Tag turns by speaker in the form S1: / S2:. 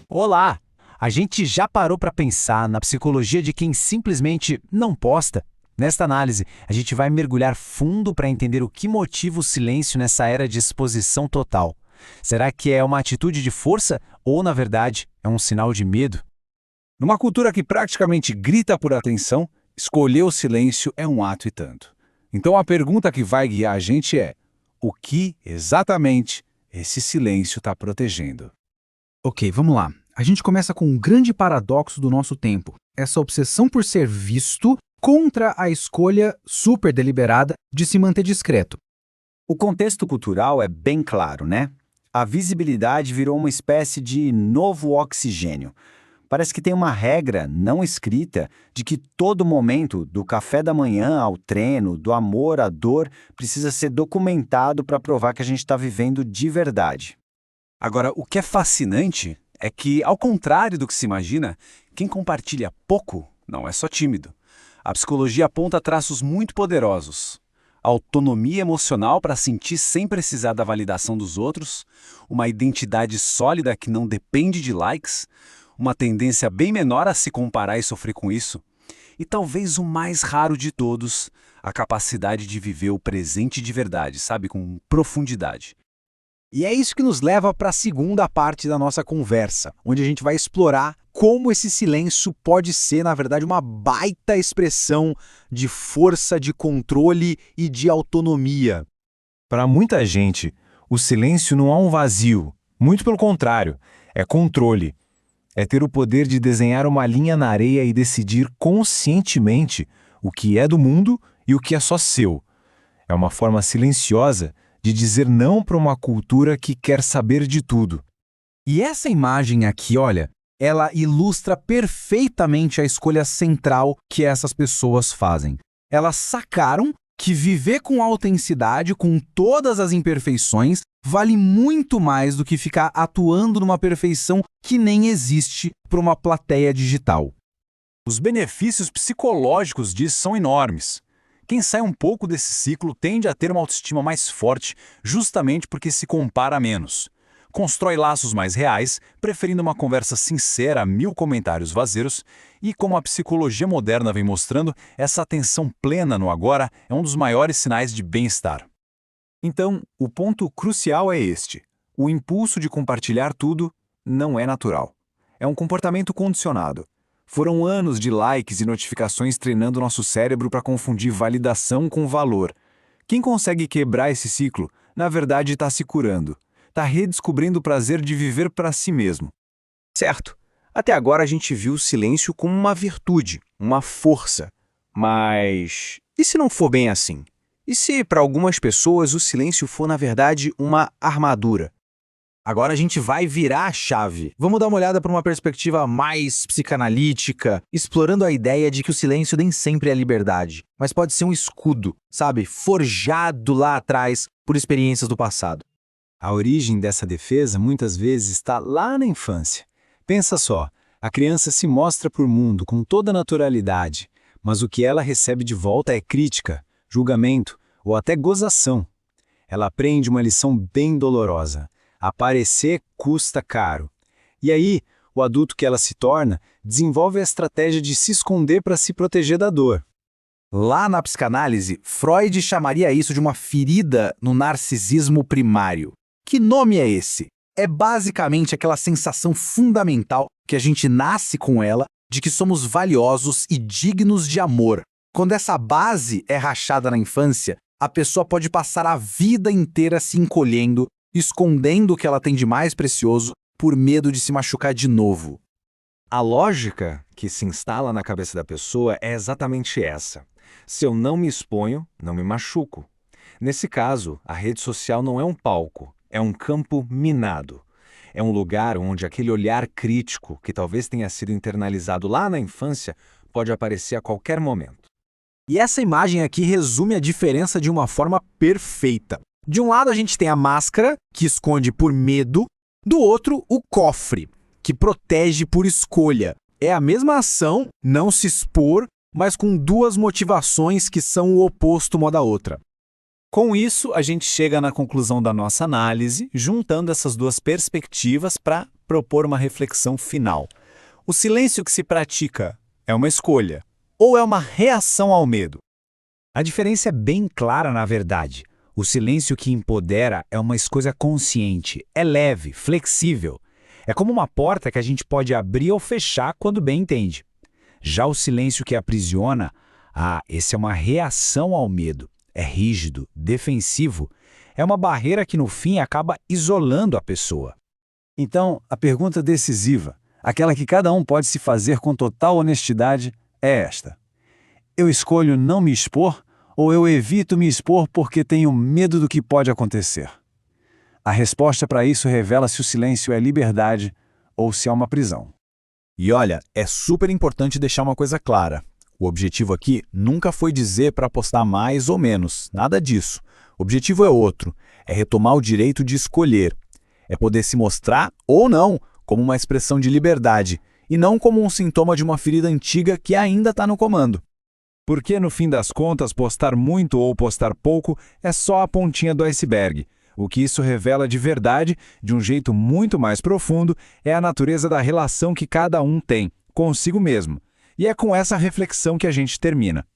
S1: Olá! A gente já parou para pensar na psicologia de quem simplesmente não posta? Nesta análise, a gente vai mergulhar fundo para entender o que motiva o silêncio nessa era de exposição total. Será que é uma atitude de força ou, na verdade, é um sinal de medo?
S2: Numa cultura que praticamente grita por atenção, escolher o silêncio é um ato e tanto. Então a pergunta que vai guiar a gente é: o que exatamente esse silêncio está protegendo?
S3: Ok, vamos lá. A gente começa com um grande paradoxo do nosso tempo. Essa obsessão por ser visto contra a escolha super deliberada de se manter discreto.
S4: O contexto cultural é bem claro, né? A visibilidade virou uma espécie de novo oxigênio. Parece que tem uma regra não escrita de que todo momento, do café da manhã ao treino, do amor à dor, precisa ser documentado para provar que a gente está vivendo de verdade.
S2: Agora, o que é fascinante é que, ao contrário do que se imagina, quem compartilha pouco não é só tímido. A psicologia aponta traços muito poderosos. Autonomia emocional para sentir sem precisar da validação dos outros, uma identidade sólida que não depende de likes, uma tendência bem menor a se comparar e sofrer com isso, e talvez o mais raro de todos, a capacidade de viver o presente de verdade, sabe, com profundidade.
S1: E é isso que nos leva para a segunda parte da nossa conversa, onde a gente vai explorar como esse silêncio pode ser, na verdade, uma baita expressão de força, de controle e de autonomia.
S5: Para muita gente, o silêncio não é um vazio, muito pelo contrário, é controle. É ter o poder de desenhar uma linha na areia e decidir conscientemente o que é do mundo e o que é só seu. É uma forma silenciosa de dizer não para uma cultura que quer saber de tudo.
S3: E essa imagem aqui, olha, ela ilustra perfeitamente a escolha central que essas pessoas fazem. Elas sacaram que viver com autenticidade, com todas as imperfeições, vale muito mais do que ficar atuando numa perfeição que nem existe para uma plateia digital.
S2: Os benefícios psicológicos disso são enormes. Quem sai um pouco desse ciclo tende a ter uma autoestima mais forte, justamente porque se compara menos. Constrói laços mais reais, preferindo uma conversa sincera a 1000 comentários vazeiros, e como a psicologia moderna vem mostrando, essa atenção plena no agora é um dos maiores sinais de bem-estar.
S6: Então, o ponto crucial é este: o impulso de compartilhar tudo não é natural. É um comportamento condicionado. Foram anos de likes e notificações treinando nosso cérebro para confundir validação com valor. Quem consegue quebrar esse ciclo, na verdade está se curando. Está redescobrindo o prazer de viver para si mesmo.
S7: Certo. Até agora a gente viu o silêncio como uma virtude, uma força. Mas e se não for bem assim? E se, para algumas pessoas, o silêncio for, na verdade, uma armadura?
S3: Agora a gente vai virar a chave. Vamos dar uma olhada para uma perspectiva mais psicanalítica, explorando a ideia de que o silêncio nem sempre é liberdade, mas pode ser um escudo, sabe, forjado lá atrás por experiências do passado.
S4: A origem dessa defesa muitas vezes está lá na infância. Pensa só, a criança se mostra para o mundo com toda naturalidade, mas o que ela recebe de volta é crítica, julgamento ou até gozação. Ela aprende uma lição bem dolorosa. Aparecer custa caro. E aí, o adulto que ela se torna desenvolve a estratégia de se esconder para se proteger da dor.
S3: Lá na psicanálise, Freud chamaria isso de uma ferida no narcisismo primário. Que nome é esse? É basicamente aquela sensação fundamental que a gente nasce com ela de que somos valiosos e dignos de amor. Quando essa base é rachada na infância, a pessoa pode passar a vida inteira se encolhendo, escondendo o que ela tem de mais precioso por medo de se machucar de novo.
S7: A lógica que se instala na cabeça da pessoa é exatamente essa. Se eu não me exponho, não me machuco. Nesse caso, a rede social não é um palco, é um campo minado. É um lugar onde aquele olhar crítico, que talvez tenha sido internalizado lá na infância, pode aparecer a qualquer momento.
S3: E essa imagem aqui resume a diferença de uma forma perfeita. De um lado a gente tem a máscara, que esconde por medo, do outro o cofre, que protege por escolha. É a mesma ação, não se expor, mas com duas motivações que são o oposto uma da outra.
S2: Com isso, a gente chega na conclusão da nossa análise, juntando essas duas perspectivas para propor uma reflexão final. O silêncio que se pratica é uma escolha ou é uma reação ao medo?
S1: A diferença é bem clara, na verdade. O silêncio que empodera é uma escolha consciente, é leve, flexível. É como uma porta que a gente pode abrir ou fechar quando bem entende. Já o silêncio que aprisiona, esse é uma reação ao medo. É rígido, defensivo. É uma barreira que, no fim, acaba isolando a pessoa.
S2: Então, a pergunta decisiva, aquela que cada um pode se fazer com total honestidade, é esta: eu escolho não me expor ou eu evito me expor porque tenho medo do que pode acontecer? A resposta para isso revela se o silêncio é liberdade ou se é uma prisão.
S3: E olha, é super importante deixar uma coisa clara. O objetivo aqui nunca foi dizer para postar mais ou menos, nada disso. O objetivo é outro, é retomar o direito de escolher. É poder se mostrar ou não como uma expressão de liberdade, e não como um sintoma de uma ferida antiga que ainda está no comando.
S5: Porque, no fim das contas, postar muito ou postar pouco é só a pontinha do iceberg. O que isso revela de verdade, de um jeito muito mais profundo, é a natureza da relação que cada um tem consigo mesmo. E é com essa reflexão que a gente termina.